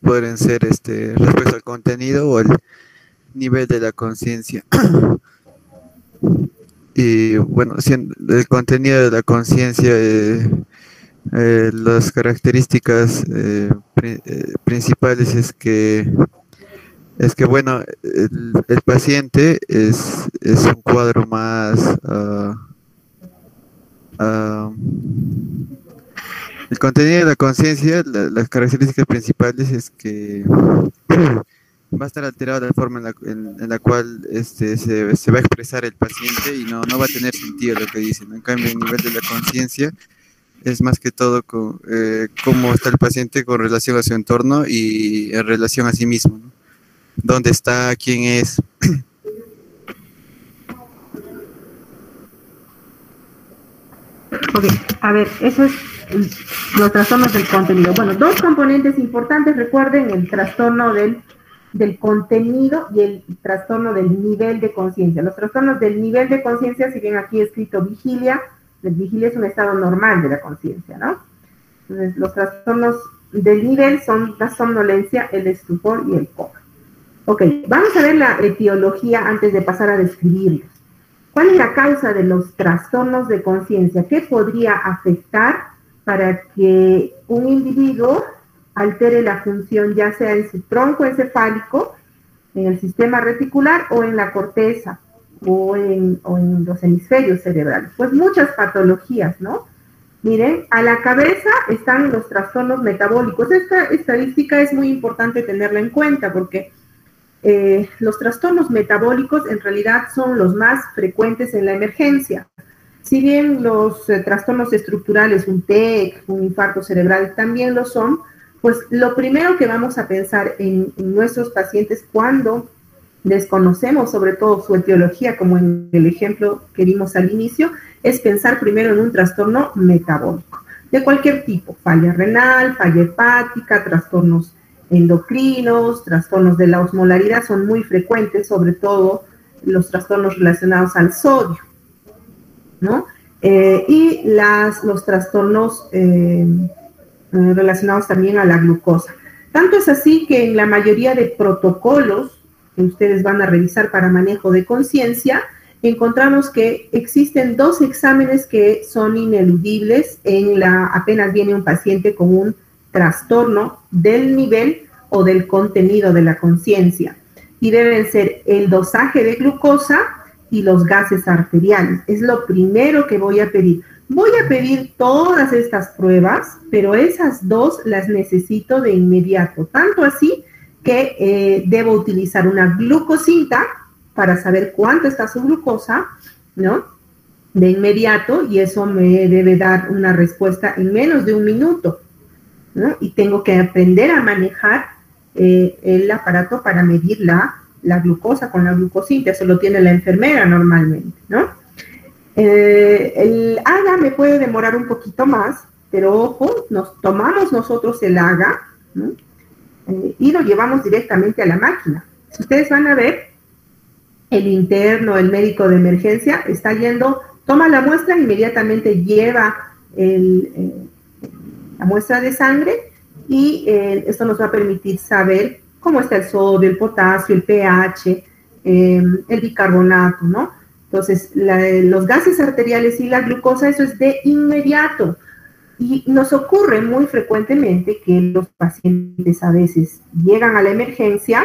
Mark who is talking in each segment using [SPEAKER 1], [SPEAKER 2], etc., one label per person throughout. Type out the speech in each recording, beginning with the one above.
[SPEAKER 1] pueden ser respecto al contenido o el nivel de la conciencia. Y bueno, el contenido de la conciencia, las características principales es que bueno, el paciente es un cuadro más, ah, el contenido de la conciencia, las características principales es que va a estar alterado de la forma en la cual se va a expresar el paciente y no va a tener sentido lo que dice, ¿no? En cambio, el nivel de la conciencia es más que todo cómo está el paciente con relación a su entorno y en relación a sí mismo, ¿no? ¿Dónde está? ¿Quién es?
[SPEAKER 2] Ok, a ver, eso es los trastornos del contenido. Bueno, dos componentes importantes, recuerden, el trastorno del contenido y el trastorno del nivel de conciencia. Los trastornos del nivel de conciencia, si bien aquí he escrito vigilia, la vigilia es un estado normal de la conciencia, ¿no? Entonces, los trastornos del nivel son la somnolencia, el estupor y el coma. Ok, vamos a ver la etiología antes de pasar a describirlos. ¿Cuál es la causa de los trastornos de conciencia? ¿Qué podría afectar para que un individuo altere la función, ya sea en su tronco encefálico, en el sistema reticular o en la corteza o en los hemisferios cerebrales? Pues muchas patologías, ¿no? Miren, a la cabeza están los trastornos metabólicos. Esta estadística es muy importante tenerla en cuenta porque los trastornos metabólicos en realidad son los más frecuentes en la emergencia. Si bien los trastornos estructurales, un TEC, un infarto cerebral también lo son, pues lo primero que vamos a pensar en nuestros pacientes cuando desconocemos sobre todo su etiología, como en el ejemplo que vimos al inicio, es pensar primero en un trastorno metabólico, de cualquier tipo, falla renal, falla hepática, trastornos endocrinos, trastornos de la osmolaridad son muy frecuentes, sobre todo los trastornos relacionados al sodio, ¿no? Y los trastornos relacionados también a la glucosa. Tanto es así que en la mayoría de protocolos que ustedes van a revisar para manejo de conciencia, encontramos que existen dos exámenes que son ineludibles apenas viene un paciente con un trastorno del nivel o del contenido de la conciencia. Y deben ser el dosaje de glucosa y los gases arteriales. Es lo primero que voy a pedir. Voy a pedir todas estas pruebas, pero esas dos las necesito de inmediato. Tanto así que debo utilizar una glucosinta para saber cuánto está su glucosa, ¿no? De inmediato, y eso me debe dar una respuesta en menos de un minuto, ¿no? Y tengo que aprender a manejar el aparato para medir la glucosa con la glucosinta. Eso lo tiene la enfermera normalmente, ¿no? El AGA me puede demorar un poquito más, pero ojo, nos tomamos nosotros el AGA, ¿no? Y lo llevamos directamente a la máquina. Si ustedes van a ver, el interno, el médico de emergencia, está yendo, toma la muestra, inmediatamente lleva la muestra de sangre y esto nos va a permitir saber cómo está el sodio, el potasio, el pH, el bicarbonato, ¿no? Entonces, los gases arteriales y la glucosa, eso es de inmediato. Y nos ocurre muy frecuentemente que los pacientes a veces llegan a la emergencia,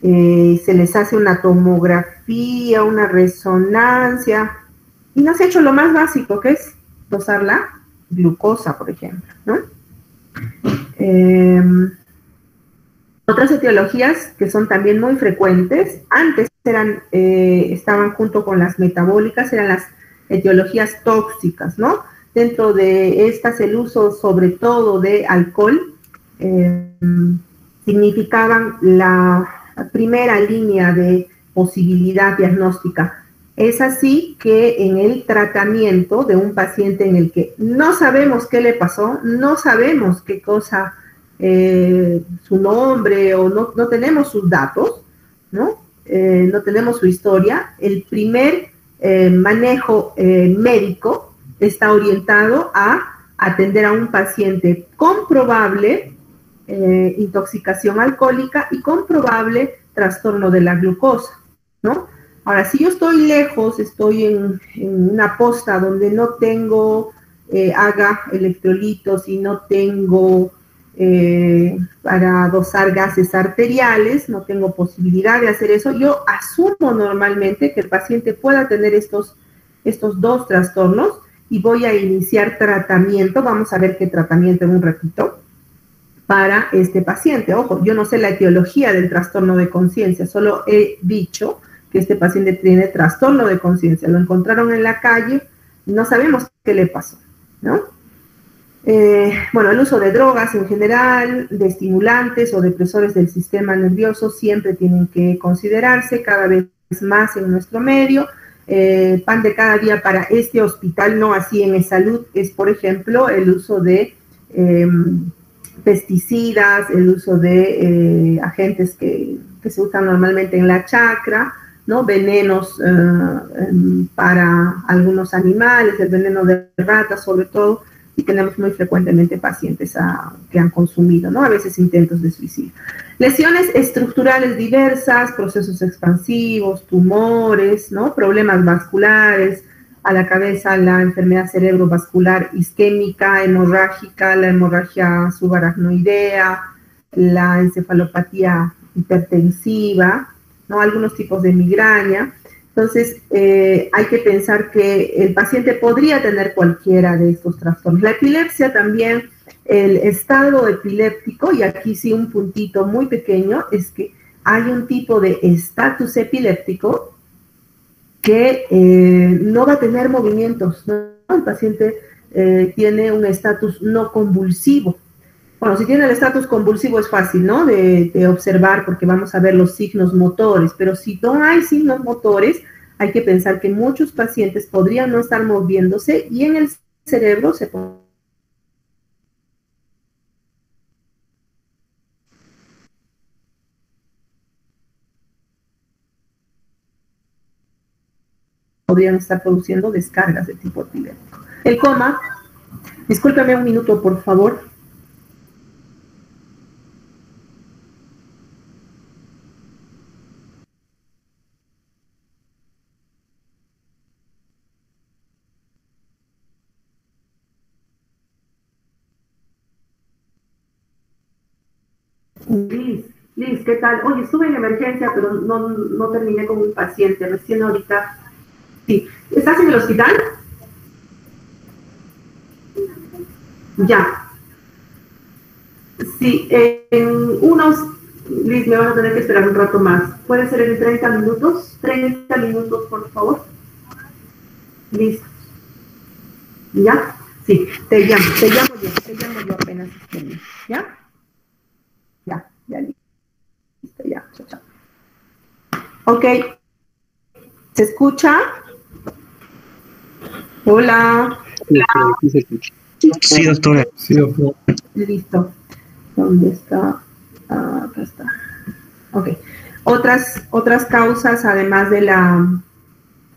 [SPEAKER 2] se les hace una tomografía, una resonancia, y no se ha hecho lo más básico, que es dosar la glucosa, por ejemplo, ¿no? Otras etiologías que son también muy frecuentes, antes estaban junto con las metabólicas, eran las etiologías tóxicas, ¿no? Dentro de estas, el uso sobre todo de alcohol significaban la primera línea de posibilidad diagnóstica. Es así que en el tratamiento de un paciente en el que no sabemos qué le pasó, no sabemos qué cosa, su nombre, o no tenemos sus datos, ¿no? No tenemos su historia, el primer manejo médico está orientado a atender a un paciente comprobable intoxicación alcohólica y con probable trastorno de la glucosa, ¿no? Ahora, si yo estoy lejos, estoy en una posta donde no tengo electrolitos y no tengo para dosar gases arteriales, no tengo posibilidad de hacer eso, yo asumo normalmente que el paciente pueda tener estos dos trastornos y voy a iniciar tratamiento. Vamos a ver qué tratamiento en un ratito para este paciente. Ojo, yo no sé la etiología del trastorno de conciencia, solo he dicho que este paciente tiene trastorno de conciencia. Lo encontraron en la calle, no sabemos qué le pasó, ¿no? Bueno, el uso de drogas en general, de estimulantes o depresores del sistema nervioso siempre tienen que considerarse cada vez más en nuestro medio. Pan de cada día para este hospital, no así en eSalud, es por ejemplo el uso de pesticidas, el uso de agentes que se usan normalmente en la chacra, ¿no? Venenos para algunos animales, el veneno de ratas sobre todo, y tenemos muy frecuentemente pacientes que han consumido, ¿no? A veces intentos de suicidio. Lesiones estructurales diversas, procesos expansivos, tumores, ¿no? Problemas vasculares, a la cabeza la enfermedad cerebrovascular isquémica, hemorrágica, la hemorragia subaracnoidea, la encefalopatía hipertensiva, ¿no? Algunos tipos de migraña. Entonces, hay que pensar que el paciente podría tener cualquiera de estos trastornos. La epilepsia también, el estado epiléptico, y aquí sí un puntito muy pequeño, es que hay un tipo de estatus epiléptico que no va a tener movimientos, ¿no? El paciente tiene un estatus no convulsivo. Bueno, si tiene el estatus convulsivo es fácil, ¿no? De observar porque vamos a ver los signos motores, pero si no hay signos motores, hay que pensar que muchos pacientes podrían no estar moviéndose y en el cerebro se podrían estar produciendo descargas de tipo epiléptico. El coma, discúlpame un minuto, por favor. Liz, ¿qué tal? Oye, estuve en emergencia, pero no terminé con un paciente, recién ahorita. Sí, ¿estás en el hospital? Ya. Sí, en unos, Liz, me van a tener que esperar un rato más. ¿Puede ser en 30 minutos? 30 minutos, por favor. Listo. ¿Ya? Sí, te llamo yo apenas esté. ¿Ya? Ya, listo, ya, chao. Ok, ¿se escucha? Hola.
[SPEAKER 3] Sí, doctora. Sí, doctora.
[SPEAKER 2] Listo. ¿Dónde está? Acá está. Ok. Otras causas, además de la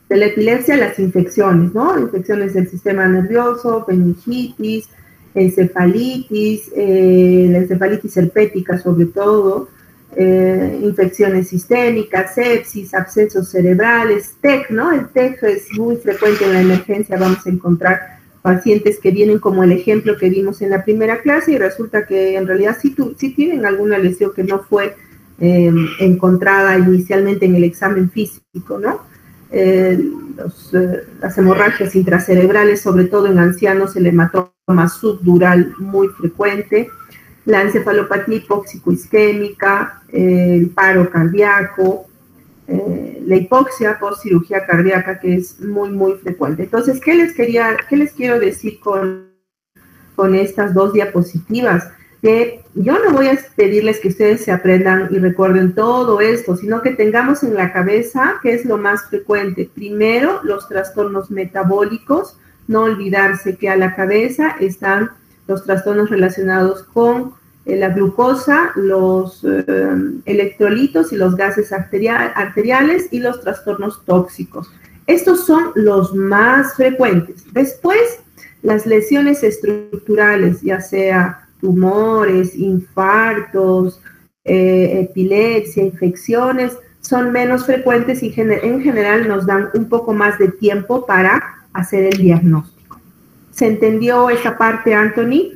[SPEAKER 2] epilepsia, las infecciones, ¿no? Infecciones del sistema nervioso, meningitis, encefalitis, la encefalitis herpética sobre todo, infecciones sistémicas, sepsis, abscesos cerebrales, TEC, ¿no? El TEC es muy frecuente en la emergencia, vamos a encontrar pacientes que vienen como el ejemplo que vimos en la primera clase y resulta que en realidad sí tienen alguna lesión que no fue encontrada inicialmente en el examen físico, ¿no? Las hemorragias intracerebrales, sobre todo en ancianos, el hematoma subdural muy frecuente, la encefalopatía hipóxico-isquémica, el paro cardíaco, la hipoxia post cirugía cardíaca, que es muy frecuente. Entonces, ¿qué les quiero decir con estas dos diapositivas? Que yo no voy a pedirles que ustedes se aprendan y recuerden todo esto, sino que tengamos en la cabeza qué es lo más frecuente. Primero, los trastornos metabólicos, no olvidarse que a la cabeza están los trastornos relacionados con la glucosa, los electrolitos y los gases arteriales y los trastornos tóxicos. Estos son los más frecuentes. Después, las lesiones estructurales, ya sea tumores, infartos, epilepsia, infecciones, son menos frecuentes y en general nos dan un poco más de tiempo para hacer el diagnóstico. ¿Se entendió esa parte, Anthony?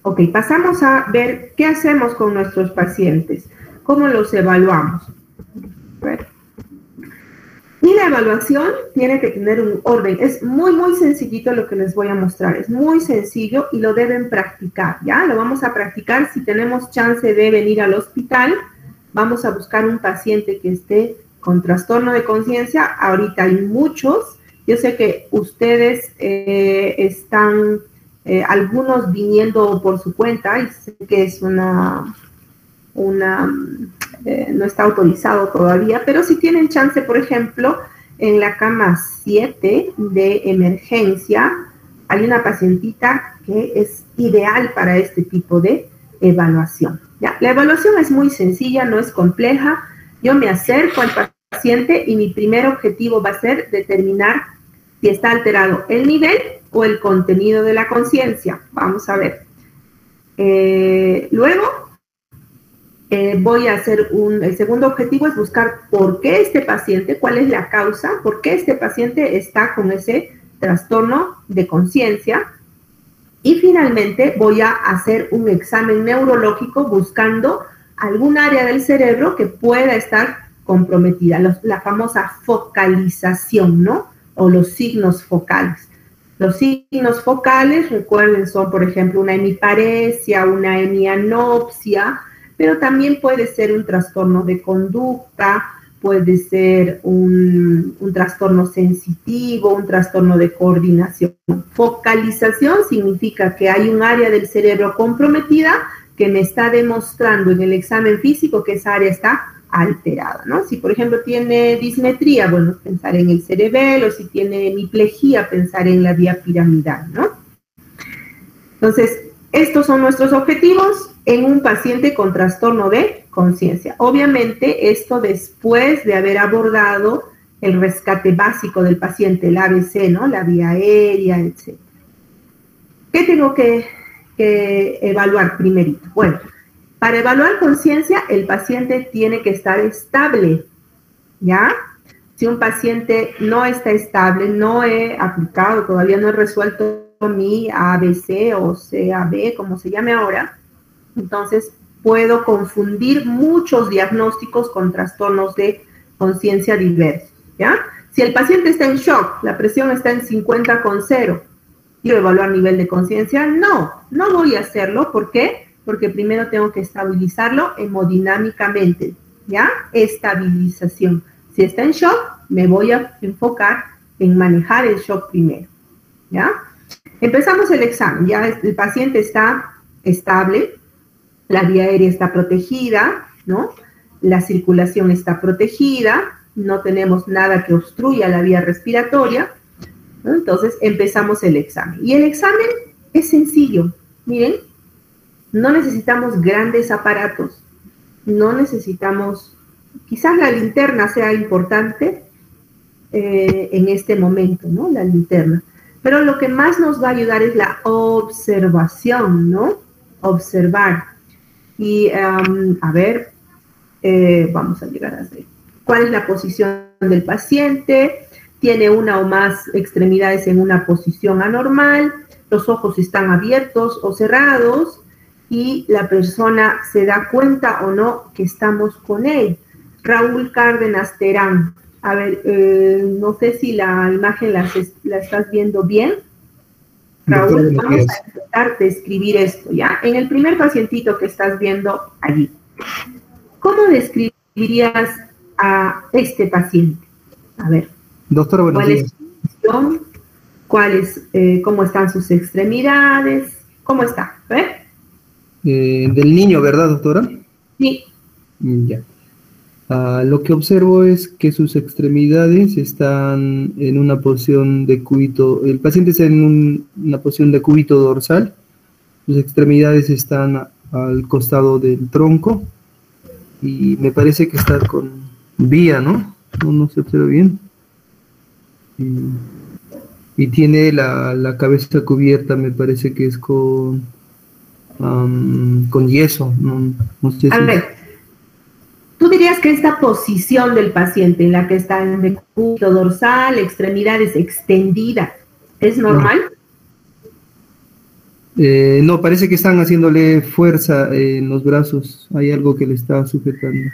[SPEAKER 2] Ok, pasamos a ver qué hacemos con nuestros pacientes, cómo los evaluamos. Y la evaluación tiene que tener un orden. Es muy, muy sencillito lo que les voy a mostrar. Es muy sencillo y lo deben practicar, ¿ya? Lo vamos a practicar. Si tenemos chance de venir al hospital, vamos a buscar un paciente que esté con trastorno de conciencia. Ahorita hay muchos. Yo sé que ustedes están, algunos viniendo por su cuenta, y sé que es no está autorizado todavía, pero si tienen chance, por ejemplo, en la cama 7 de emergencia, hay una pacientita que es ideal para este tipo de evaluación. ¿Ya? La evaluación es muy sencilla, no es compleja. Yo me acerco al paciente y mi primer objetivo va a ser determinar si está alterado el nivel o el contenido de la conciencia. Vamos a ver. Luego, voy a hacer el segundo objetivo es buscar por qué este paciente, cuál es la causa, por qué este paciente está con ese trastorno de conciencia. Y finalmente voy a hacer un examen neurológico buscando algún área del cerebro que pueda estar comprometida, la famosa focalización, ¿no? O los signos focales. Los signos focales, recuerden, son, por ejemplo, una hemiparesia, una hemianopsia, pero también puede ser un trastorno de conducta, puede ser un trastorno sensitivo, un trastorno de coordinación. Focalización significa que hay un área del cerebro comprometida que me está demostrando en el examen físico que esa área está alterada, ¿no? Si, por ejemplo, tiene dismetría, bueno, pensar en el cerebelo, si tiene hemiplegia, pensar en la vía piramidal, ¿no? Entonces, estos son nuestros objetivos en un paciente con trastorno de conciencia. Obviamente, esto después de haber abordado el rescate básico del paciente, el ABC, ¿no? La vía aérea, etc. ¿Qué tengo que evaluar primerito? Bueno, para evaluar conciencia, el paciente tiene que estar estable, ¿ya? Si un paciente no está estable, no he aplicado, todavía no he resuelto mi ABC o CAB, como se llame ahora, entonces puedo confundir muchos diagnósticos con trastornos de conciencia diversos, ¿ya? Si el paciente está en shock, la presión está en 50,0, ¿quiero evaluar nivel de conciencia? No voy a hacerlo. ¿Por qué? Porque primero tengo que estabilizarlo hemodinámicamente, ¿ya? Estabilización. Si está en shock, me voy a enfocar en manejar el shock primero, ¿ya? Empezamos el examen, ya el paciente está estable, la vía aérea está protegida, ¿no? La circulación está protegida, no tenemos nada que obstruya la vía respiratoria, ¿no? Entonces empezamos el examen. Y el examen es sencillo, miren, no necesitamos grandes aparatos, no necesitamos, quizás la linterna sea importante en este momento, ¿no? La linterna. Pero lo que más nos va a ayudar es la observación, ¿no? Observar. Y, a ver, vamos a llegar a ver. ¿Cuál es la posición del paciente? Tiene una o más extremidades en una posición anormal, los ojos están abiertos o cerrados y la persona se da cuenta o no que estamos con él. Raúl Cárdenas Terán. A ver, no sé si la imagen la estás viendo bien. Raúl, vamos a intentar describir esto, ¿ya? En el primer pacientito que estás viendo allí, ¿cómo describirías a este paciente? A ver.
[SPEAKER 3] Doctora, buenos días.
[SPEAKER 2] ¿Cuál es, cómo están sus extremidades? ¿Cómo está? A ver.
[SPEAKER 3] Del niño, ¿verdad, doctora?
[SPEAKER 2] Sí.
[SPEAKER 3] Ya. Lo que observo es que sus extremidades están en una posición de cúbito, el paciente está en una posición de cúbito dorsal, sus extremidades están al costado del tronco y me parece que está con vía, ¿no? No se observa bien. y tiene la cabeza cubierta, me parece que es con yeso. No sé
[SPEAKER 2] A ver, ¿tú dirías que esta posición del paciente en la que está en decúbito dorsal, extremidades extendidas, es normal?
[SPEAKER 3] No, parece que están haciéndole fuerza en los brazos. Hay algo que le está sujetando.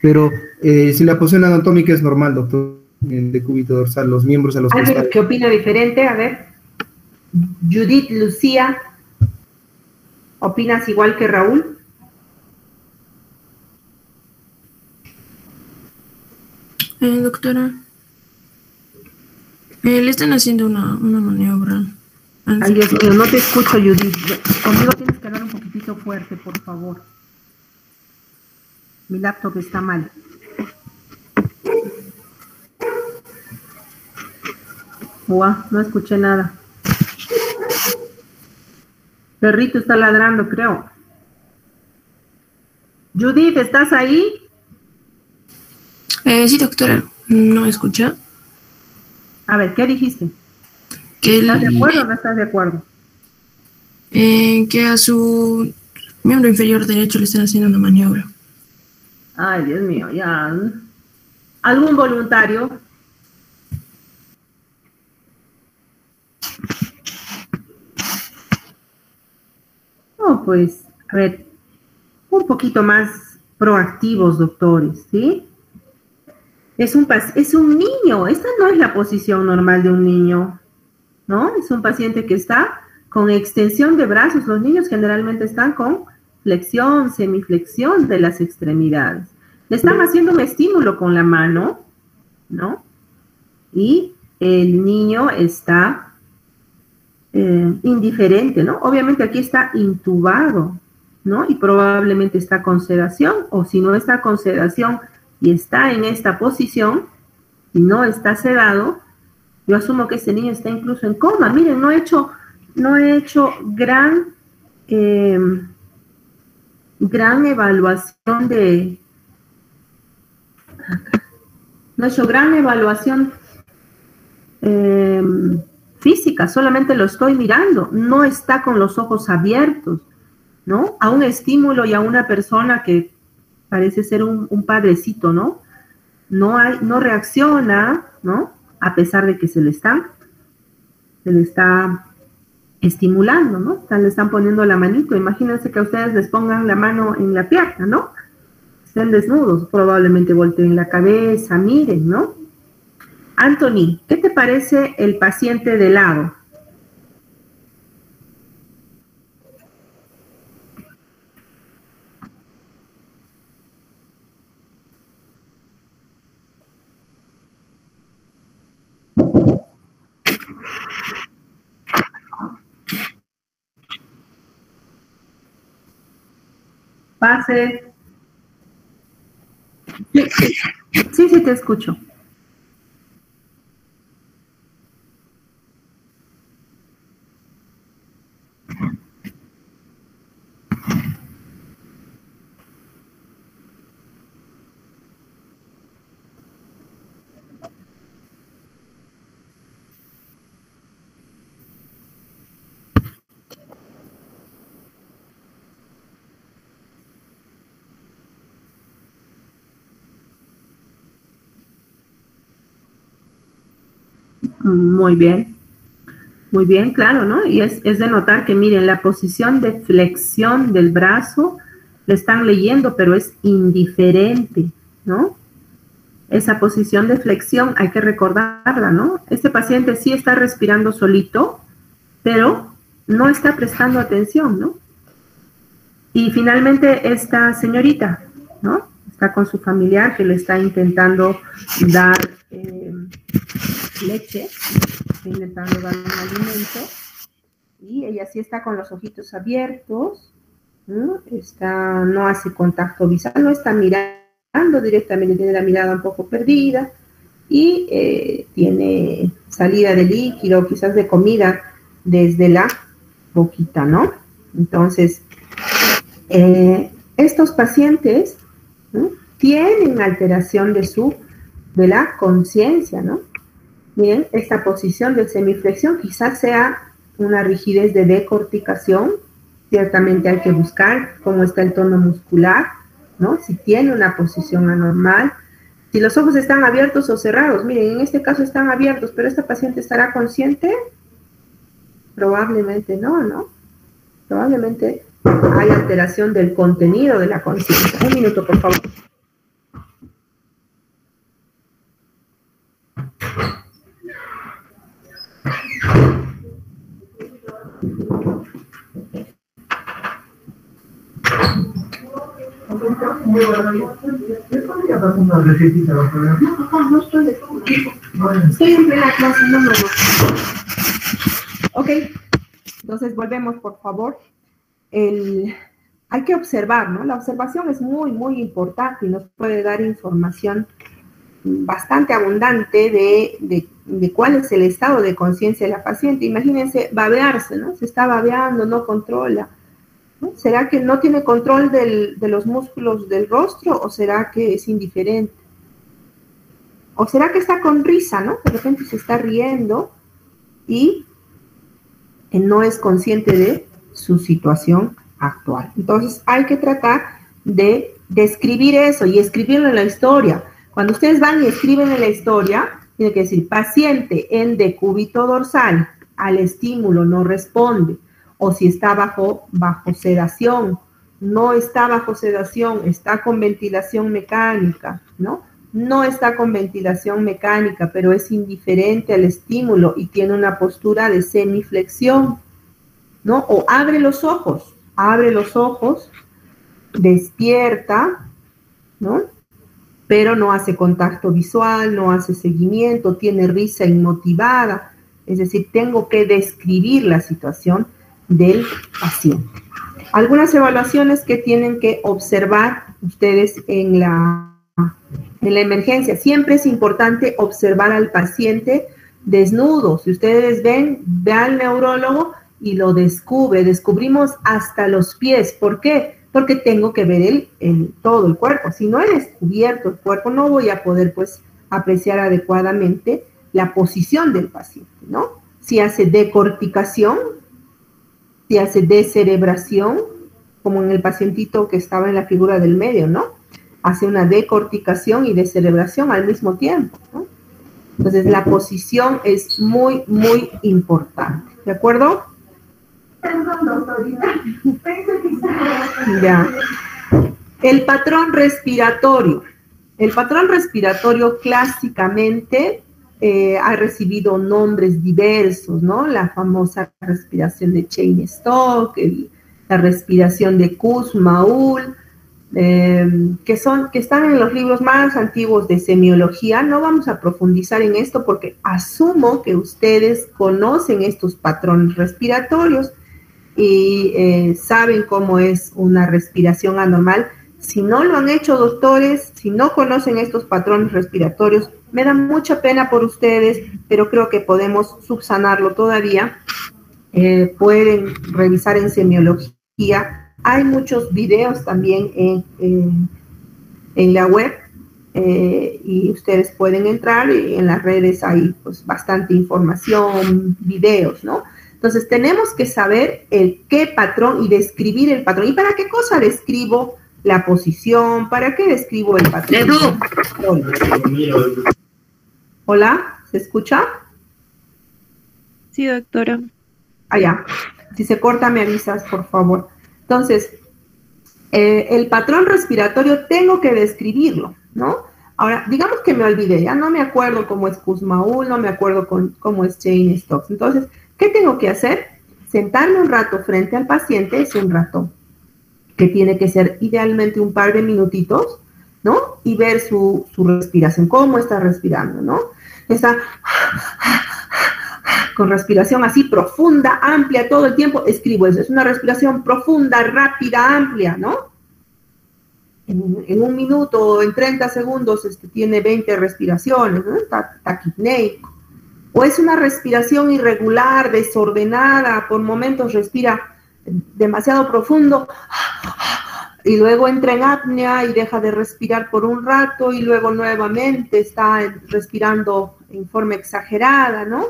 [SPEAKER 3] Pero si la posición anatómica es normal, doctor, en decúbito dorsal, los miembros a los que
[SPEAKER 2] ¿Alguien
[SPEAKER 3] está...
[SPEAKER 2] que opina diferente? A ver, Judith Lucía, ¿opinas igual que Raúl?
[SPEAKER 4] Doctora, le están haciendo una maniobra.
[SPEAKER 2] Ay, Dios mío, no te escucho, Judith. Conmigo tienes que hablar un poquitito fuerte, por favor. Mi laptop está mal. Uah, no escuché nada. Perrito está ladrando, creo. Judith, ¿estás ahí?
[SPEAKER 4] Sí, doctora, ¿no me escucha?
[SPEAKER 2] A ver, ¿qué dijiste?
[SPEAKER 4] Que
[SPEAKER 2] ¿Estás de acuerdo o no estás de acuerdo?
[SPEAKER 4] Que a su miembro inferior derecho le están haciendo una maniobra.
[SPEAKER 2] Ay, Dios mío, ya. ¿Algún voluntario? No, pues, a ver, un poquito más proactivos, doctores, ¿sí? Es un niño, esta no es la posición normal de un niño, ¿no? Es un paciente que está con extensión de brazos. Los niños generalmente están con flexión, semiflexión de las extremidades. Le están haciendo un estímulo con la mano, ¿no? Y el niño está indiferente, ¿no? Obviamente aquí está intubado, ¿no? Y probablemente está con sedación, o si no está con sedación y está en esta posición y no está sedado, yo asumo que ese niño está incluso en coma. Miren, no he hecho gran evaluación física, solamente lo estoy mirando, no está con los ojos abiertos, ¿no? A un estímulo y a una persona que parece ser un padrecito, ¿no? No reacciona, ¿no? A pesar de que se le está estimulando, ¿no? Le están poniendo la manito. Imagínense que a ustedes les pongan la mano en la pierna, ¿no? Estén desnudos, probablemente volteen la cabeza, miren, ¿no? Anthony, ¿qué te parece el paciente de lado? Pase. Sí, te escucho. Muy bien, claro, ¿no? Y es de notar que, miren, la posición de flexión del brazo le están leyendo, pero es indiferente, ¿no? Esa posición de flexión hay que recordarla, ¿no? Este paciente sí está respirando solito, pero no está prestando atención, ¿no? Y finalmente esta señorita, ¿no? Está con su familiar que le está intentando dar leche, está intentando dar un alimento, y ella sí está con los ojitos abiertos, ¿no? No hace contacto visual, no está mirando directamente, tiene la mirada un poco perdida, y tiene salida de líquido, quizás de comida, desde la boquita, ¿no? Entonces, estos pacientes, ¿no?, tienen alteración de la conciencia, ¿no? Miren, esta posición de semiflexión quizás sea una rigidez de decorticación. Ciertamente hay que buscar cómo está el tono muscular, ¿no? Si tiene una posición anormal, si los ojos están abiertos o cerrados. Miren, en este caso están abiertos, pero ¿esta paciente estará consciente? Probablemente no, ¿no? Probablemente hay alteración del contenido de la conciencia. Un minuto, por favor. Estoy en plena clase, no. Ok, entonces volvemos, por favor. Hay que observar, ¿no? La observación es muy, muy importante y nos puede dar información bastante abundante de cuál es el estado de conciencia de la paciente. Imagínense babearse, ¿no? Se está babeando, no controla, ¿no? ¿Será que no tiene control de los músculos del rostro o será que es indiferente? ¿O será que está con risa, ¿no? De repente se está riendo y no es consciente de su situación actual. Entonces hay que tratar de describir eso y escribirlo en la historia. Cuando ustedes van y escriben en la historia, tiene que decir, paciente en decúbito dorsal, al estímulo no responde, o si está bajo sedación, no está bajo sedación, está con ventilación mecánica, ¿no? No está con ventilación mecánica, pero es indiferente al estímulo y tiene una postura de semiflexión, ¿no? O abre los ojos, despierta, ¿no? Pero no hace contacto visual, no hace seguimiento, tiene risa inmotivada. Es decir, tengo que describir la situación del paciente. Algunas evaluaciones que tienen que observar ustedes en la emergencia. Siempre es importante observar al paciente desnudo. Si ustedes ven, ve al neurólogo y lo descubrimos hasta los pies. ¿Por qué? Porque tengo que ver todo el cuerpo. Si no he descubierto el cuerpo, no voy a poder, pues, apreciar adecuadamente la posición del paciente, ¿no? Si hace decorticación, si hace descerebración, como en el pacientito que estaba en la figura del medio, ¿no? Hace una decorticación y descerebración al mismo tiempo, ¿no? Entonces, la posición es muy, muy importante, ¿de acuerdo? Ya. El patrón respiratorio. El patrón respiratorio clásicamente ha recibido nombres diversos, ¿no? La famosa respiración de Cheyne-Stokes, la respiración de Kussmaul, que están en los libros más antiguos de semiología. No vamos a profundizar en esto porque asumo que ustedes conocen estos patrones respiratorios y saben cómo es una respiración anormal. Si no lo han hecho, doctores, si no conocen estos patrones respiratorios, me da mucha pena por ustedes, pero creo que podemos subsanarlo todavía. Pueden revisar en semiología. Hay muchos videos también en la web y ustedes pueden entrar y en las redes hay pues bastante información, videos, ¿no? Entonces tenemos que saber qué patrón y describir el patrón. ¿Y para qué cosa describo la posición? ¿Para qué describo el patrón? Hola, ¿se escucha?
[SPEAKER 5] Sí, doctora.
[SPEAKER 2] Ya. Si se corta me avisas, por favor. Entonces, el patrón respiratorio tengo que describirlo, ¿no? Ahora, digamos que me olvidé, ya no me acuerdo cómo es Kussmaul, no me acuerdo cómo es Cheyne-Stokes. Entonces, ¿qué tengo que hacer? Sentarme un rato frente al paciente, es un rato que tiene que ser idealmente un par de minutitos, ¿no? Y ver su respiración, cómo está respirando, ¿no? Está con respiración así profunda, amplia, todo el tiempo, escribo eso. Es una respiración profunda, rápida, amplia, ¿no? En un minuto o en 30 segundos tiene 20 respiraciones, ¿no? Taquipneico. O es una respiración irregular, desordenada, por momentos respira demasiado profundo y luego entra en apnea y deja de respirar por un rato y luego nuevamente está respirando en forma exagerada, ¿no?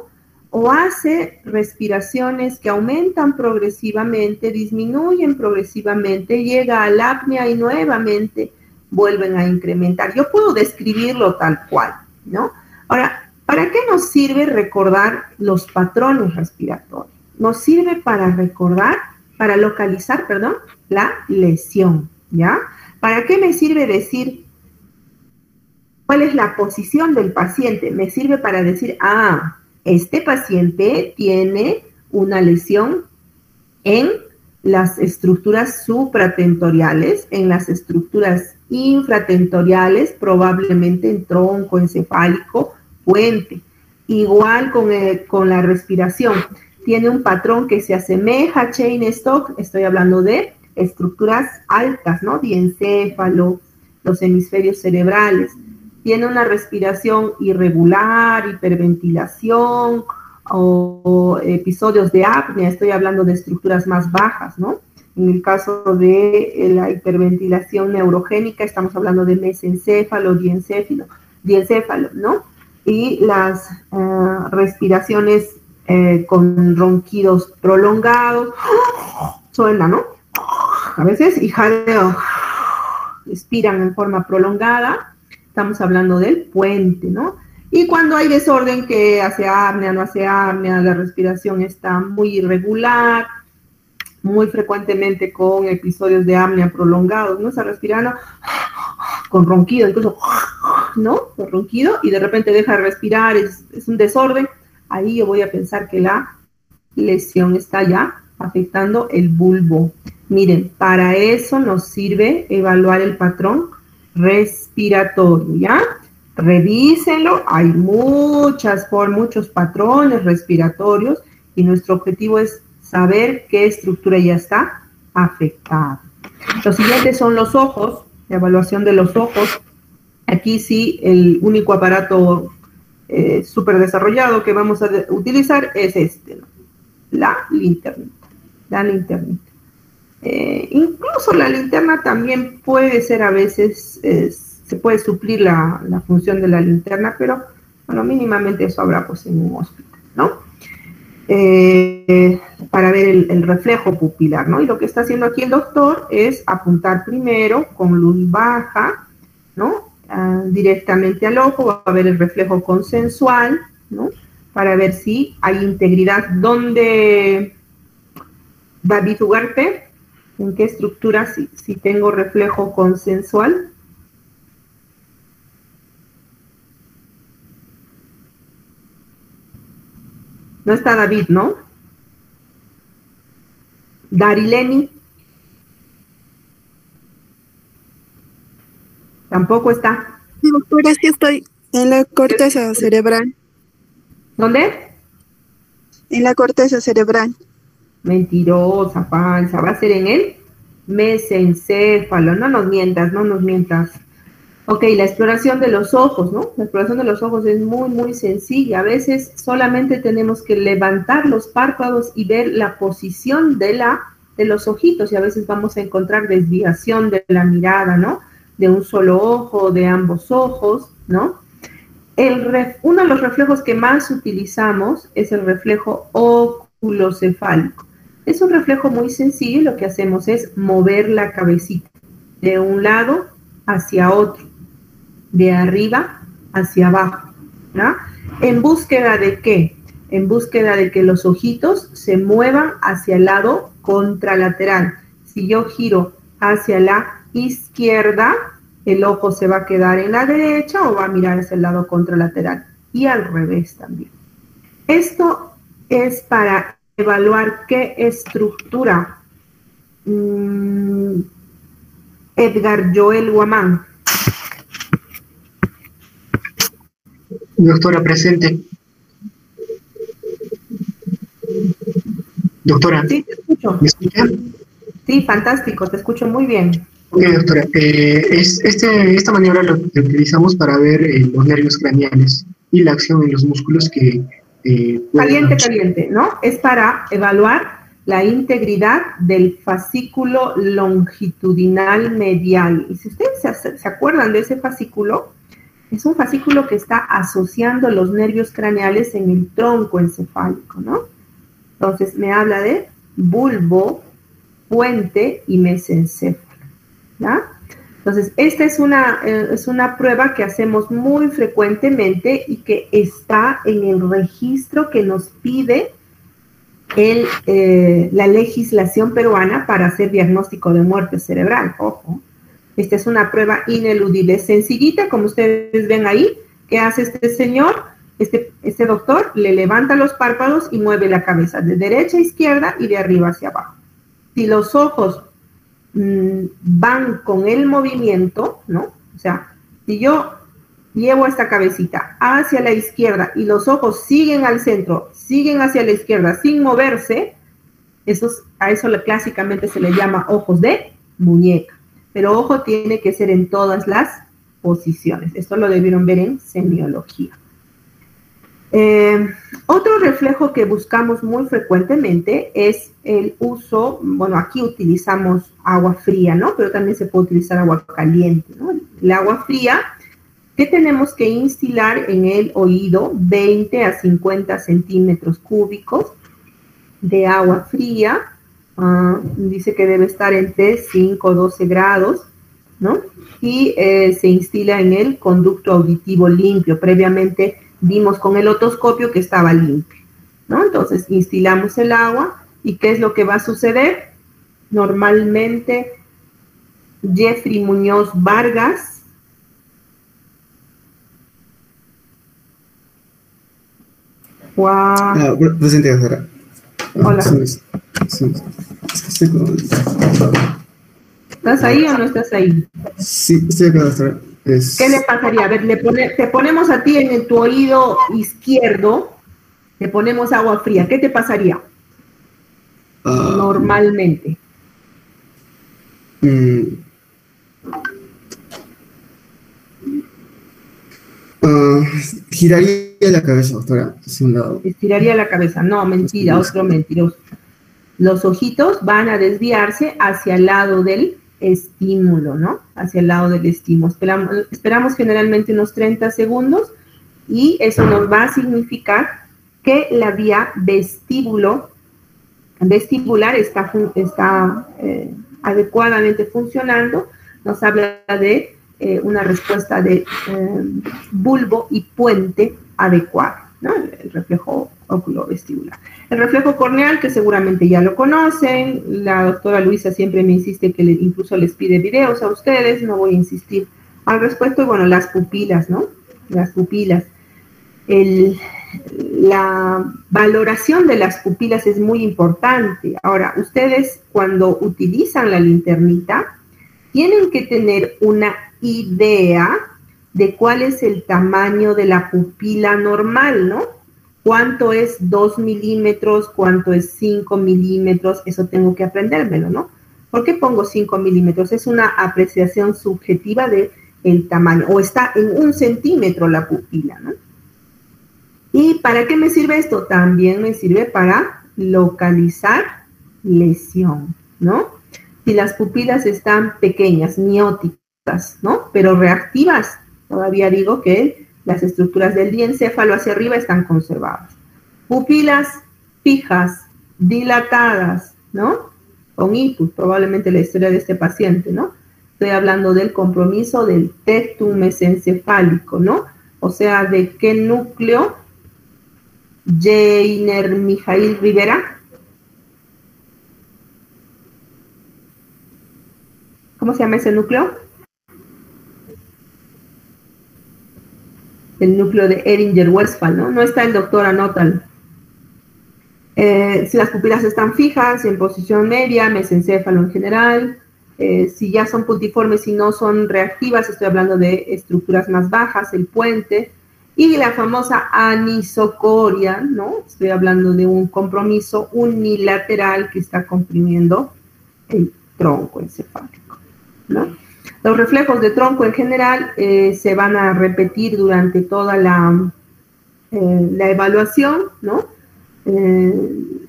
[SPEAKER 2] O hace respiraciones que aumentan progresivamente, disminuyen progresivamente, llega al apnea y nuevamente vuelven a incrementar. Yo puedo describirlo tal cual, ¿no? Ahora, ¿para qué nos sirve recordar los patrones respiratorios? Nos sirve para localizar, la lesión, ¿ya? ¿Para qué me sirve decir cuál es la posición del paciente? Me sirve para decir, este paciente tiene una lesión en las estructuras supratentoriales, en las estructuras infratentoriales, probablemente en tronco encefálico, puente. Igual con la respiración. Tiene un patrón que se asemeja a Cheyne-Stokes, estoy hablando de estructuras altas, ¿no? Diencéfalo, los hemisferios cerebrales. Tiene una respiración irregular, hiperventilación o episodios de apnea, estoy hablando de estructuras más bajas, ¿no? En el caso de la hiperventilación neurogénica, estamos hablando de mesencéfalo, diencéfalo, ¿no? Y las respiraciones con ronquidos prolongados, suena, ¿no? A veces, y jadeo, expiran en forma prolongada, estamos hablando del puente, ¿no? Y cuando hay desorden que hace apnea, no hace apnea, la respiración está muy irregular, muy frecuentemente con episodios de apnea prolongados, ¿no? Está respirando con ronquido, incluso, ¿no? Con ronquido, y de repente deja de respirar, es un desorden. Ahí yo voy a pensar que la lesión está ya afectando el bulbo. Miren, para eso nos sirve evaluar el patrón respiratorio, ¿ya? Revísenlo, hay muchos patrones respiratorios y nuestro objetivo es saber qué estructura ya está afectada. Los siguientes son los ojos, la evaluación de los ojos. Aquí sí, el único aparato súper desarrollado que vamos a utilizar es este, ¿no? La linternita. Incluso la linterna también puede ser a veces, se puede suplir la función de la linterna, pero bueno, mínimamente eso habrá pues en un hospital, ¿no? Para ver el reflejo pupilar, ¿no? Y lo que está haciendo aquí el doctor es apuntar primero con luz baja, ¿no? Directamente al ojo, va a ver el reflejo consensual, ¿no? Para ver si hay integridad. ¿Dónde, David Ugarte? ¿En qué estructura si tengo reflejo consensual? No está David, ¿no? Darileni. Tampoco está.
[SPEAKER 5] Doctora, es que estoy en la corteza cerebral.
[SPEAKER 2] ¿Dónde?
[SPEAKER 5] En la corteza cerebral.
[SPEAKER 2] Mentirosa, falsa. Va a ser en el mesencéfalo. No nos mientas. Ok, la exploración de los ojos, ¿no? La exploración de los ojos es muy, muy sencilla. A veces solamente tenemos que levantar los párpados y ver la posición de los ojitos, y a veces vamos a encontrar desviación de la mirada, ¿no? De un solo ojo, de ambos ojos, ¿no? Uno de los reflejos que más utilizamos es el reflejo oculocefálico. Es un reflejo muy sencillo y lo que hacemos es mover la cabecita de un lado hacia otro, de arriba hacia abajo, ¿no? ¿En búsqueda de qué? En búsqueda de que los ojitos se muevan hacia el lado contralateral. Si yo giro hacia la izquierda, el ojo se va a quedar en la derecha o va a mirar hacia el lado contralateral, y al revés también. Esto es para evaluar qué estructura. Edgar Joel Guamán.
[SPEAKER 6] Doctora, presente. Doctora.
[SPEAKER 2] Sí, te escucho.
[SPEAKER 6] ¿Me escucha?
[SPEAKER 2] Sí, fantástico, te escucho muy bien.
[SPEAKER 6] Ok, doctora. Esta maniobra la utilizamos para ver los nervios craneales y la acción en los músculos que...
[SPEAKER 2] Caliente, ¿no? Es para evaluar la integridad del fascículo longitudinal medial. Y si ustedes se acuerdan de ese fascículo, es un fascículo que está asociando los nervios craneales en el tronco encefálico, ¿no? Entonces me habla de bulbo, puente y mesencéfalo, ¿ya? Entonces, esta es una prueba que hacemos muy frecuentemente y que está en el registro que nos pide la legislación peruana para hacer diagnóstico de muerte cerebral. Ojo, esta es una prueba ineludible, sencillita, como ustedes ven ahí. ¿Qué hace este señor? Este doctor le levanta los párpados y mueve la cabeza de derecha a izquierda y de arriba hacia abajo. Si los ojos van con el movimiento, ¿no? O sea, si yo llevo esta cabecita hacia la izquierda y los ojos siguen al centro, siguen hacia la izquierda sin moverse, a eso clásicamente se le llama ojos de muñeca. Pero ojo, tiene que ser en todas las posiciones. Esto lo debieron ver en semiología. Otro reflejo que buscamos muy frecuentemente es el uso, bueno, aquí utilizamos agua fría, ¿no? Pero también se puede utilizar agua caliente, ¿no? El agua fría, que tenemos que instilar en el oído 20 a 50 centímetros cúbicos de agua fría. Dice que debe estar entre 5 o 12 grados, ¿no? Y se instila en el conducto auditivo limpio. Previamente vimos con el otoscopio que estaba limpio, ¿no? Entonces, instilamos el agua, ¿y qué es lo que va a suceder? Normalmente, Jeffrey Muñoz Vargas
[SPEAKER 7] Presente, doctora.
[SPEAKER 2] Hola.
[SPEAKER 7] Sí. Es que estoy con...
[SPEAKER 2] ¿Estás ahí o no estás ahí?
[SPEAKER 7] Sí, estoy acá, doctora.
[SPEAKER 2] ¿Qué le pasaría? A ver, te ponemos a ti en tu oído izquierdo, te ponemos agua fría. ¿Qué te pasaría? Normalmente.
[SPEAKER 7] Giraría la cabeza, doctora, hacia un lado.
[SPEAKER 2] Estiraría la cabeza. No, mentira, otro mentiroso. Los ojitos van a desviarse hacia el lado del estímulo, ¿no? Hacia el lado del estímulo. Esperamos generalmente unos 30 segundos y eso nos va a significar que la vía vestibular está adecuadamente funcionando. Nos habla de una respuesta de bulbo y puente adecuada, ¿no? El reflejo oculovestibular. El reflejo corneal, que seguramente ya lo conocen, la doctora Luisa siempre me insiste que incluso les pide videos a ustedes, no voy a insistir al respecto. Y bueno, las pupilas, ¿no? Las pupilas. La valoración de las pupilas es muy importante. Ahora, ustedes cuando utilizan la linternita, tienen que tener una idea de cuál es el tamaño de la pupila normal, ¿no? ¿Cuánto es 2 milímetros? ¿Cuánto es 5 milímetros? Eso tengo que aprendérmelo, ¿no? ¿Por qué pongo 5 milímetros? Es una apreciación subjetiva del tamaño. O está en 1 centímetro la pupila, ¿no? ¿Y para qué me sirve esto? También me sirve para localizar lesión, ¿no? Si las pupilas están pequeñas, mióticas, ¿no? Pero reactivas, todavía digo que las estructuras del diencéfalo hacia arriba están conservadas. Pupilas fijas, dilatadas, ¿no? Con ictus, probablemente la historia de este paciente, ¿no? Estoy hablando del compromiso del tectum mesencefálico, ¿no? O sea, ¿de qué núcleo? Jainer Mijail Rivera. ¿Cómo se llama ese núcleo? El núcleo de Ehringer-Westphal, ¿no? No está el doctor, anótalo. Si las pupilas están fijas, en posición media, mesencéfalo en general. Si ya son puntiformes y no son reactivas, estoy hablando de estructuras más bajas, el puente. Y la famosa anisocoria, ¿no? Estoy hablando de un compromiso unilateral que está comprimiendo el tronco encefálico, ¿no? Los reflejos de tronco en general se van a repetir durante toda la evaluación, ¿no?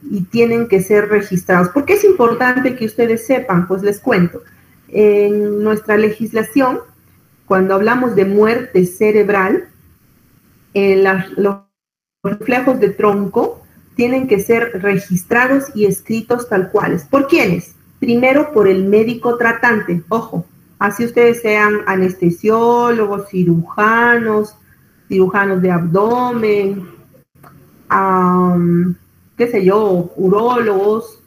[SPEAKER 2] y tienen que ser registrados. ¿Por qué es importante que ustedes sepan? Pues les cuento. En nuestra legislación, cuando hablamos de muerte cerebral, los reflejos de tronco tienen que ser registrados y escritos tal cuales. ¿Por quiénes? Primero, por el médico tratante. Ojo, así ustedes sean anestesiólogos, cirujanos de abdomen, qué sé yo, urólogos,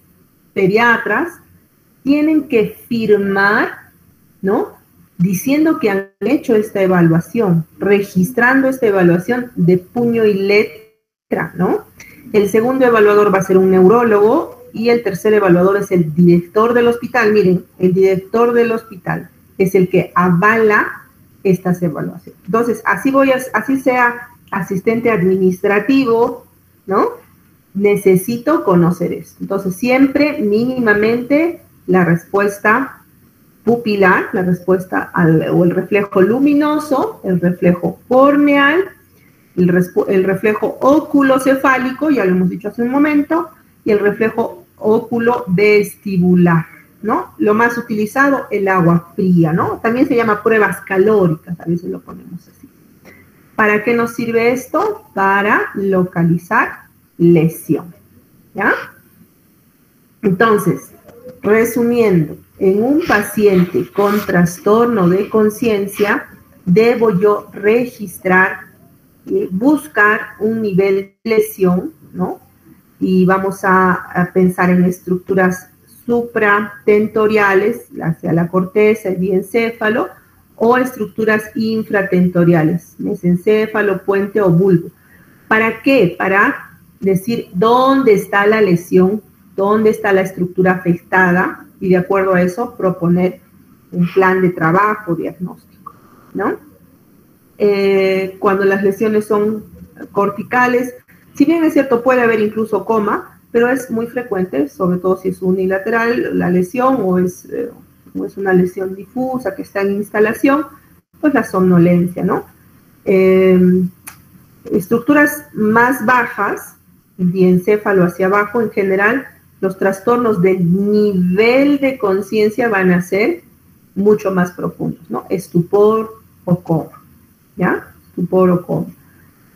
[SPEAKER 2] pediatras, tienen que firmar, ¿no? Diciendo que han hecho esta evaluación, registrando esta evaluación de puño y letra, ¿no? El segundo evaluador va a ser un neurólogo y el tercer evaluador es el director del hospital. Miren, el director del hospital es el que avala estas evaluaciones. Entonces, así sea asistente administrativo, ¿no? Necesito conocer esto. Entonces, siempre mínimamente la respuesta pupilar, la respuesta o el reflejo luminoso, el reflejo corneal, el reflejo oculocefálico, ya lo hemos dicho hace un momento, y el reflejo oculovestibular, ¿no? Lo más utilizado, el agua fría, ¿no? También se llama pruebas calóricas, a veces lo ponemos así. ¿Para qué nos sirve esto? Para localizar lesión, ¿ya? Entonces, resumiendo, en un paciente con trastorno de conciencia, debo yo registrar, buscar un nivel de lesión, ¿no? Y vamos a pensar en estructuras supratentoriales, hacia la corteza, el diencéfalo, o estructuras infratentoriales, mesencéfalo, puente o bulbo. ¿Para qué? Para decir dónde está la lesión, dónde está la estructura afectada, y de acuerdo a eso proponer un plan de trabajo diagnóstico, ¿no? Cuando las lesiones son corticales, si bien es cierto puede haber incluso coma, pero es muy frecuente, sobre todo si es unilateral la lesión o es una lesión difusa que está en instalación, pues la somnolencia, ¿no? Estructuras más bajas, diencéfalo hacia abajo, en general, los trastornos del nivel de conciencia van a ser mucho más profundos, ¿no? Estupor o coma, ¿ya? Estupor o coma.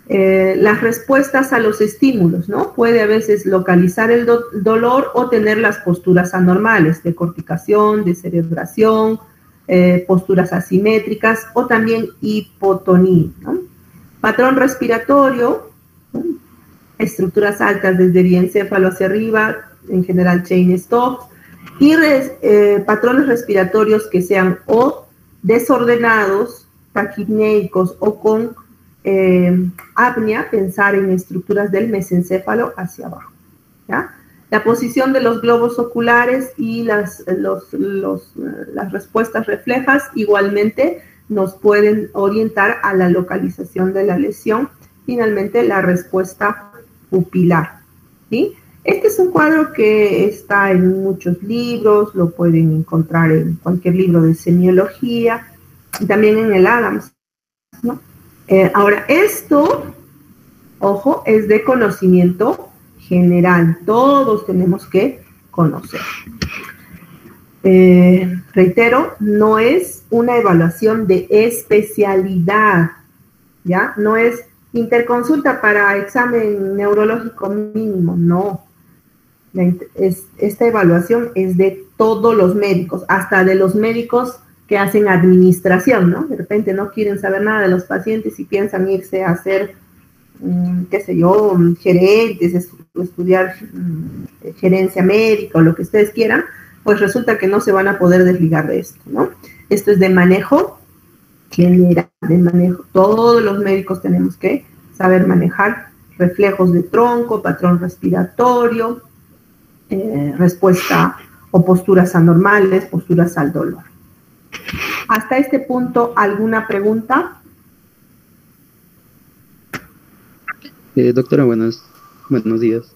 [SPEAKER 2] Las respuestas a los estímulos, ¿no? Puede a veces localizar el dolor o tener las posturas anormales de corticación, de cerebración, posturas asimétricas o también hipotonía, ¿no? Patrón respiratorio, ¿no? Estructuras altas desde diencéfalo hacia arriba, en general chain stops, y patrones respiratorios que sean o desordenados, taquipnéicos o con apnea, pensar en estructuras del mesencéfalo hacia abajo, ¿ya? La posición de los globos oculares y las respuestas reflejas igualmente nos pueden orientar a la localización de la lesión. Finalmente, la respuesta pupilar, ¿sí? Este es un cuadro que está en muchos libros, lo pueden encontrar en cualquier libro de semiología, y también en el Adams, ¿no? Ahora, esto, ojo, es de conocimiento general. Todos tenemos que conocer. Reitero, no es una evaluación de especialidad, ¿ya? No es interconsulta para examen neurológico mínimo, no. Esta evaluación es de todos los médicos, hasta de los médicos que hacen administración, ¿no? De repente no quieren saber nada de los pacientes y piensan irse a hacer, qué sé yo, gerentes, estudiar gerencia médica o lo que ustedes quieran, pues resulta que no se van a poder desligar de esto, ¿no? Esto es de manejo general, de manejo. Todos los médicos tenemos que saber manejar reflejos de tronco, patrón respiratorio, respuesta o posturas anormales, posturas al dolor. Hasta este punto, ¿alguna pregunta?
[SPEAKER 8] Doctora, buenos días.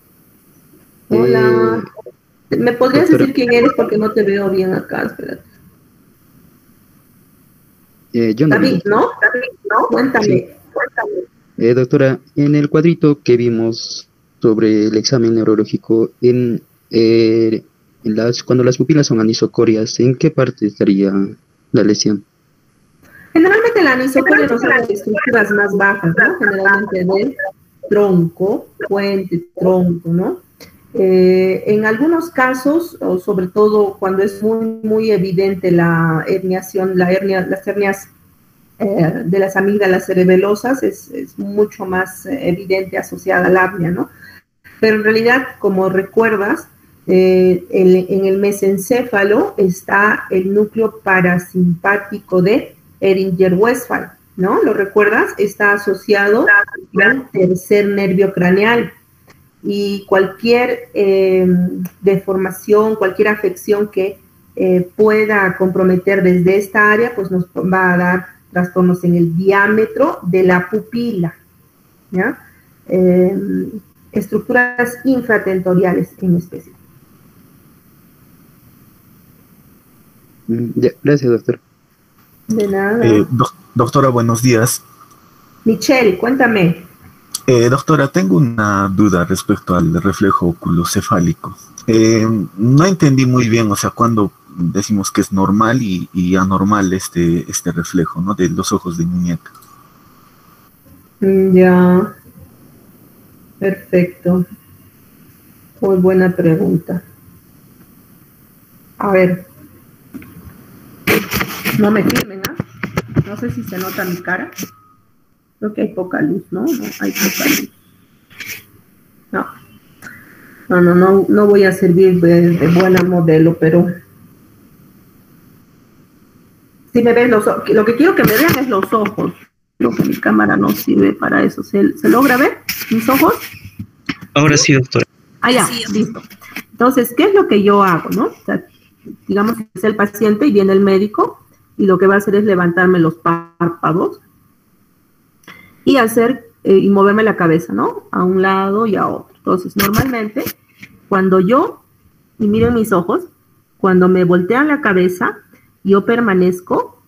[SPEAKER 2] Hola. ¿Me podrías
[SPEAKER 8] Doctora,
[SPEAKER 2] decir quién eres? Porque no te veo bien acá, espérate. David, ¿no? David, ¿no? Cuéntame,
[SPEAKER 8] sí.
[SPEAKER 2] cuéntame.
[SPEAKER 8] Doctora, en el cuadrito que vimos sobre el examen neurológico cuando las pupilas son anisocorias, ¿en qué parte estaría la lesión?
[SPEAKER 2] Generalmente la anisocoria no son las estructuras más bajas, ¿no? Generalmente del tronco, puente, tronco, ¿no? En algunos casos, o sobre todo cuando es muy evidente la herniación, las hernias de las amígdalas cerebelosas, es mucho más evidente asociada al apnea, ¿no? Pero en realidad, como recuerdas, en el mesencéfalo está el núcleo parasimpático de Ehringer-Westphal, ¿no? ¿Lo recuerdas? Está asociado al tercer nervio craneal. Y cualquier deformación, cualquier afección que pueda comprometer desde esta área, pues nos va a dar trastornos en el diámetro de la pupila, ¿ya? Estructuras infratentoriales en especial.
[SPEAKER 8] Gracias, doctor.
[SPEAKER 2] De nada.
[SPEAKER 9] Doctora, buenos días.
[SPEAKER 2] Michelle, cuéntame.
[SPEAKER 9] Doctora, tengo una duda respecto al reflejo oculocefálico. No entendí muy bien, o sea, cuando decimos que es normal y anormal este reflejo, ¿no? De los ojos de muñeca.
[SPEAKER 2] Ya. Perfecto. Muy buena pregunta. A ver. No me filmen, ¿ah? No sé si se nota mi cara. Creo que hay poca luz, ¿no? No, hay poca luz. No voy a servir de buena modelo, pero si me ven lo que quiero que me vean es los ojos. Lo que mi cámara no sirve para eso. ¿Se logra ver mis ojos?
[SPEAKER 10] Ahora sí, doctora.
[SPEAKER 2] Ah, ya, listo. Entonces, ¿qué es lo que yo hago, no? O sea, digamos que es el paciente y viene el médico y lo que va a hacer es levantarme los párpados y y moverme la cabeza, ¿no? A un lado y a otro. Entonces, normalmente, y miren mis ojos, cuando me voltean la cabeza, yo permanezco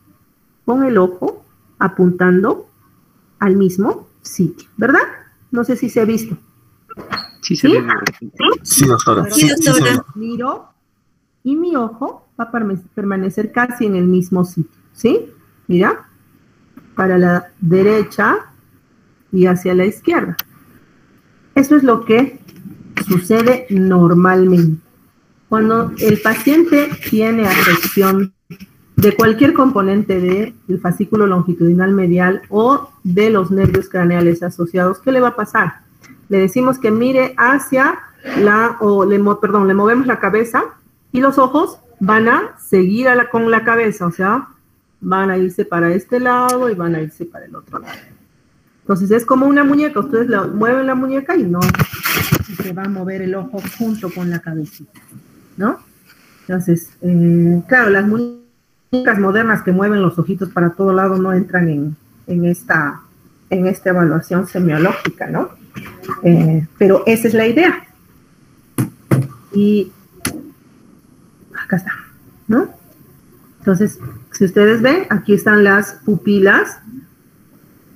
[SPEAKER 2] con el ojo apuntando al mismo sitio, ¿verdad? No sé si se ha visto.
[SPEAKER 8] Sí, se ve.
[SPEAKER 9] Sí, doctora.
[SPEAKER 2] Sí, doctora. Miro y mi ojo va a permanecer casi en el mismo sitio, ¿sí? Mira, para la derecha y hacia la izquierda. Eso es lo que sucede normalmente. Cuando el paciente tiene afección de cualquier componente del fascículo longitudinal medial o de los nervios craneales asociados, ¿qué le va a pasar? Le decimos que mire hacia le movemos la cabeza y los ojos van a seguir con la cabeza, o sea, van a irse para este lado y van a irse para el otro lado. Entonces es como una muñeca, ustedes mueven la muñeca y se va a mover el ojo junto con la cabecita, ¿no? Entonces, claro, las muñecas modernas que mueven los ojitos para todo lado no entran en esta evaluación semiológica, ¿no? Pero esa es la idea. Y acá está, ¿no? Entonces, si ustedes ven, aquí están las pupilas,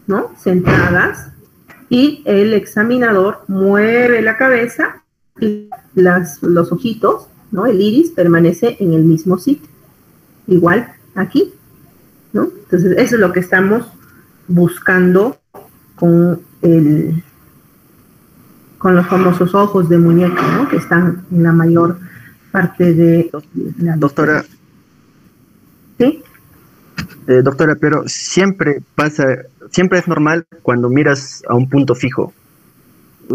[SPEAKER 2] ¿no? Centradas, y el examinador mueve la cabeza y los ojitos, ¿no? El iris permanece en el mismo sitio. Igual aquí, ¿no? Entonces, eso es lo que estamos buscando con los famosos ojos de muñeca, ¿no? Que están en la mayor parte de la...
[SPEAKER 11] Doctora.
[SPEAKER 2] ¿Sí?
[SPEAKER 11] Doctora, pero siempre es normal cuando miras a un punto fijo.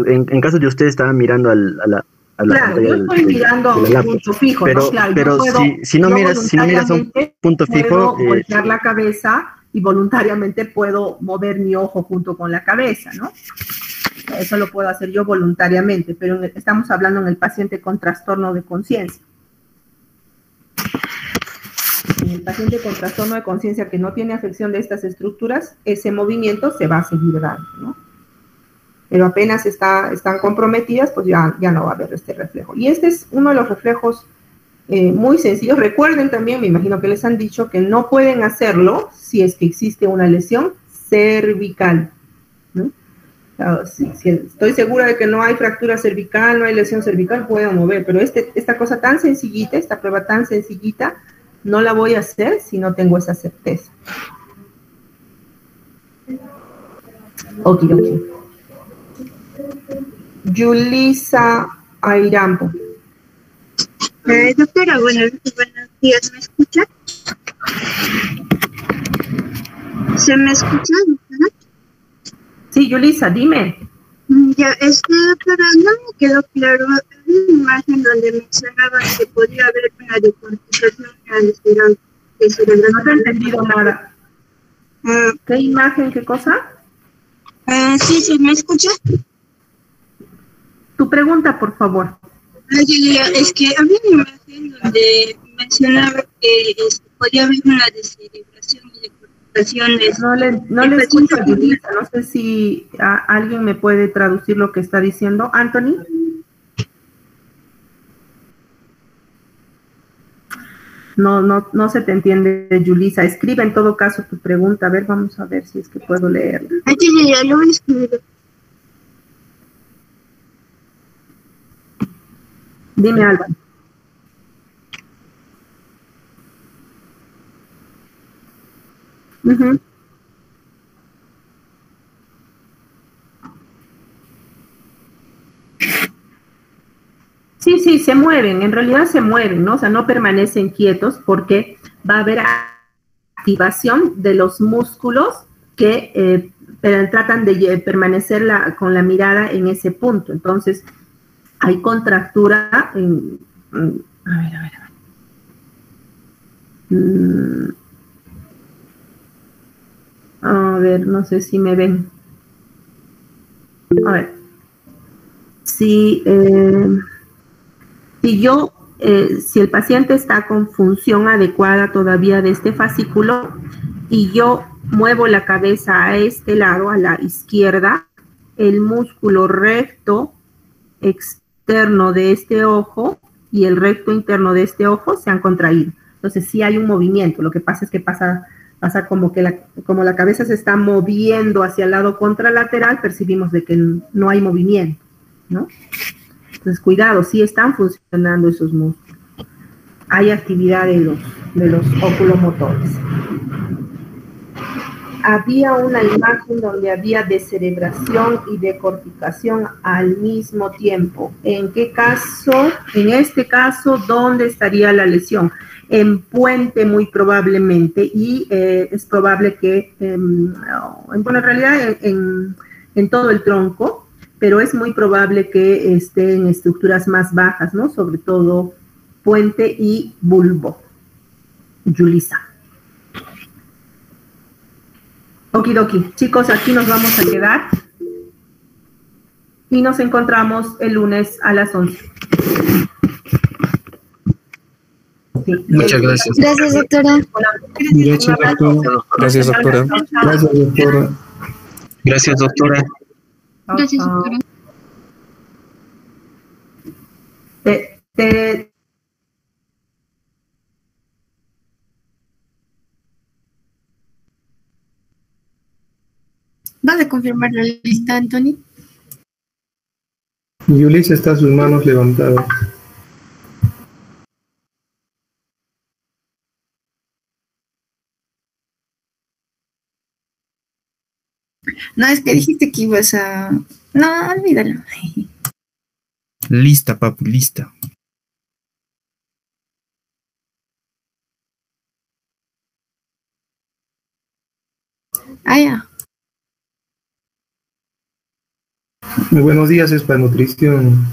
[SPEAKER 11] En caso de usted estaba mirando a la
[SPEAKER 2] claro, yo estoy mirando a un punto fijo,
[SPEAKER 11] pero,
[SPEAKER 2] ¿no? Claro,
[SPEAKER 11] pero si no miras a un punto fijo,
[SPEAKER 2] puedo voltear la cabeza y voluntariamente puedo mover mi ojo junto con la cabeza, ¿no? Eso lo puedo hacer yo voluntariamente, pero estamos hablando en el paciente con trastorno de conciencia. En el paciente con trastorno de conciencia que no tiene afección de estas estructuras, ese movimiento se va a seguir dando, ¿no? Pero apenas están comprometidas, pues ya no va a haber este reflejo. Y este es uno de los reflejos muy sencillos. Recuerden también, me imagino que les han dicho que no pueden hacerlo si es que existe una lesión cervical, ¿no? Si estoy segura de que no hay fractura cervical, no hay lesión cervical, puedo mover, pero esta cosa tan sencillita, esta prueba tan sencillita, no la voy a hacer si no tengo esa certeza. Ok. Yulisa Airambo.
[SPEAKER 12] Doctora, buenos días, ¿me escucha? ¿Se me escucha, doctora?
[SPEAKER 2] Sí, Yulisa, dime.
[SPEAKER 12] Ya, doctora, no me quedó claro. Había una imagen donde mencionaba que podía haber una decorticación cerebral.
[SPEAKER 2] No te he entendido nada. ¿Qué imagen, qué cosa?
[SPEAKER 12] Sí, ¿se me escucha?
[SPEAKER 2] Tu pregunta, por favor.
[SPEAKER 12] Es que había una imagen donde mencionaba que podía haber una descerebración y decorticaciones.
[SPEAKER 2] No le escucho a Yulisa, no sé si alguien me puede traducir lo que está diciendo. Anthony. No se te entiende, Yulisa. Escribe en todo caso tu pregunta. A ver, vamos a ver si es que puedo leerla.
[SPEAKER 12] Ya lo he escrito.
[SPEAKER 2] Dime, Alba. Sí, se mueven, en realidad se mueven, ¿no? O sea, no permanecen quietos porque va a haber activación de los músculos que tratan de permanecer con la mirada en ese punto. Entonces, hay contractura a ver, no sé si me ven. A ver. Si el paciente está con función adecuada todavía de este fascículo y yo muevo la cabeza a este lado, a la izquierda, el músculo recto externo de este ojo y el recto interno de este ojo se han contraído. Entonces sí hay un movimiento. Lo que pasa es que pasa como que como la cabeza se está moviendo hacia el lado contralateral, percibimos de que no hay movimiento, ¿no? Entonces, cuidado, sí están funcionando esos músculos. Hay actividad de los oculomotores. Había una imagen donde había descerebración y decorticación al mismo tiempo. ¿En qué caso? En este caso, ¿dónde estaría la lesión? En puente muy probablemente, y es probable que, bueno, en realidad en todo el tronco, pero es muy probable que esté en estructuras más bajas, ¿no? Sobre todo puente y bulbo. Yulisa. Okidoki. Chicos, aquí nos vamos a quedar. Y nos encontramos el lunes a las 11. Sí.
[SPEAKER 13] Muchas gracias.
[SPEAKER 5] Gracias, doctora.
[SPEAKER 13] Gracias, doctora.
[SPEAKER 3] Gracias, doctora.
[SPEAKER 10] Gracias, doctora.
[SPEAKER 12] Gracias, doctora.
[SPEAKER 4] ¿Vas a confirmar la lista, Anthony?
[SPEAKER 3] Yulisa está sus manos levantadas.
[SPEAKER 4] No, es que dijiste que ibas a... No, olvídalo.
[SPEAKER 13] Lista, papu, lista.
[SPEAKER 4] Ah, ya.
[SPEAKER 3] Muy buenos días, es para nutrición.